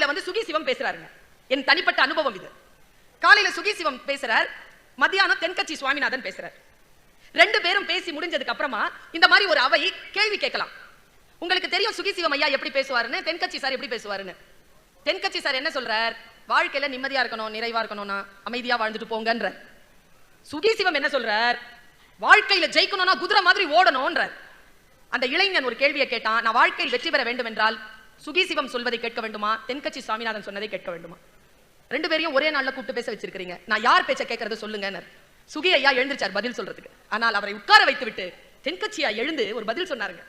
காலையில வந்து சுகி சிவம் பேசுறாருங்க. என் தனிப்பட்ட அனுபவம் இது. காலையில சுகி சிவம் பேசுறார், மத்தியானம் தென்கட்சி சுவாமிநாதன் பேசுறார். ரெண்டு பேரும் பேசி முடிஞ்சதுக்கு அப்புறமா இந்த மாதிரி ஒரு அவை கேள்வி கேட்கலாம். உங்களுக்கு தெரியும் சுகி சிவம் ஐயா எப்படி பேசுவாருன்னு, தென்கட்சி சார் எப்படி பேசுவாருன்னு. தென்கட்சி சார் என்ன சொல்றார்? வாழ்க்கையில நிம்மதியா இருக்கணும், நிறைவா இருக்கணும்னா அமைதியா வாழ்ந்துட்டு போங்கன்ற. சுகி சிவம் என்ன சொல்றார்? வாழ்க்கையில ஜெயிக்கணும்னா குதிரை மாதிரி ஓடணும்ன்றார். அந்த இளைஞன் ஒரு கேள்வியை கேட்டான், நான் வாழ்க்கையில் வெற்றி பெற வேண்டும் என்றால் சுகி சிவம் சொல்வதை கேட்க வேண்டுமா, தென்கட்சி சுவாமிநாதன் சொன்னதை கேட்க வேண்டுமா? ரெண்டு பேரையும் ஒரே நாள்ல கூப்பிட்டு பேச வச்சிருக்கீங்க, நான் யார் பேச்ச கேட்கறது சொல்லுங்க. சுகி ஐயா எழுந்திருச்சார் பதில் சொல்றதுக்கு. ஆனால் அவரை உட்கார வைத்து விட்டு தென்கட்சியா எழுந்து ஒரு பதில் சொன்னாருங்க.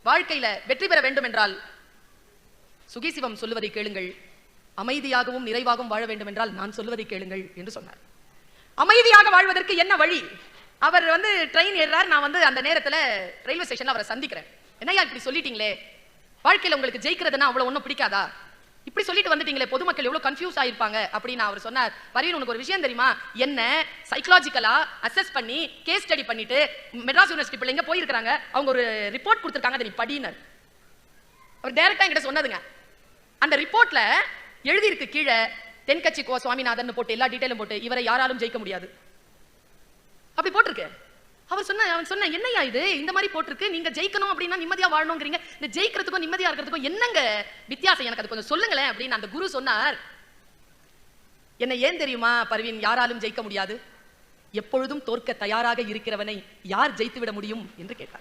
வாழ்க்கையில வெற்றி பெற வேண்டும் என்றால் சுகி சிவம் சொல்லுவதை கேளுங்கள், அமைதியாகவும் நிறைவாகவும் வாழ வேண்டும் என்றால் நான் சொல்வதை கேளுங்கள் என்று சொன்னார். அமைதியாக வாழ்வதற்கு என்ன வழி? அவர் வந்து ட்ரெயின் ஏறார், நான் வந்து அந்த நேரத்துல ரயில்வே ஸ்டேஷன்ல அவரை சந்திக்கிறேன். என்னையா இப்படி சொல்லிட்டீங்களே, வாழ்க்கையில உங்களுக்கு ஜெயிக்கிறதுனா அவ்வளவு ஒண்ணும் பிடிக்காதா, இப்படி சொல்லிட்டு வந்துட்டீங்களே, பொதுமக்கள் எவ்வளவு கன்ஃபியூஸ் ஆயிருப்பாங்க அப்படின்னு அவர் சொன்னார். பரவீன், உனக்கு ஒரு விஷயம் தெரியுமா, என்ன சைக்காலஜிக்கலா அசஸ் பண்ணி கேஸ் ஸ்டடி பண்ணிட்டு மெட்ராஸ் யூனிவர்சிட்டி பிள்ளைங்க போயிருக்காங்க, அவங்க ஒரு ரிப்போர்ட் கொடுத்திருக்காங்க, அதை நீ படினர். அவர் டைரக்டா என்கிட்ட சொன்னதுங்க. அந்த ரிப்போர்ட்ல எழுதி இருக்கு கீழே தென்கட்சி கோ சுவாமிநாதன் போட்டு எல்லா டீடைலும் போட்டு இவரை யாராலும் ஜெயிக்க முடியாது அப்படி போட்டிருக்கு. அவன் சொன்ன என்னையா இது இந்த மாதிரி போட்டிருக்கு, நீங்க ஜெயிக்கணும் அப்படின்னா நிம்மதியா வாழணும்ங்கறீங்க, இந்த ஜெயிக்கிறதுக்கும் நிம்மதியா இருக்கிறதுக்கும் என்னங்க வித்தியாசம், எனக்கு அது கொஞ்சம் சொல்லுங்களேன் அப்படின்னு அந்த குரு சொன்னார். என்ன ஏன் தெரியுமா பரவீன், யாராலும் ஜெயிக்க முடியாது, எப்பொழுதும் தோற்க தயாராக இருக்கிறவனை யார் ஜெயித்து விட முடியும் என்று கேட்டார்.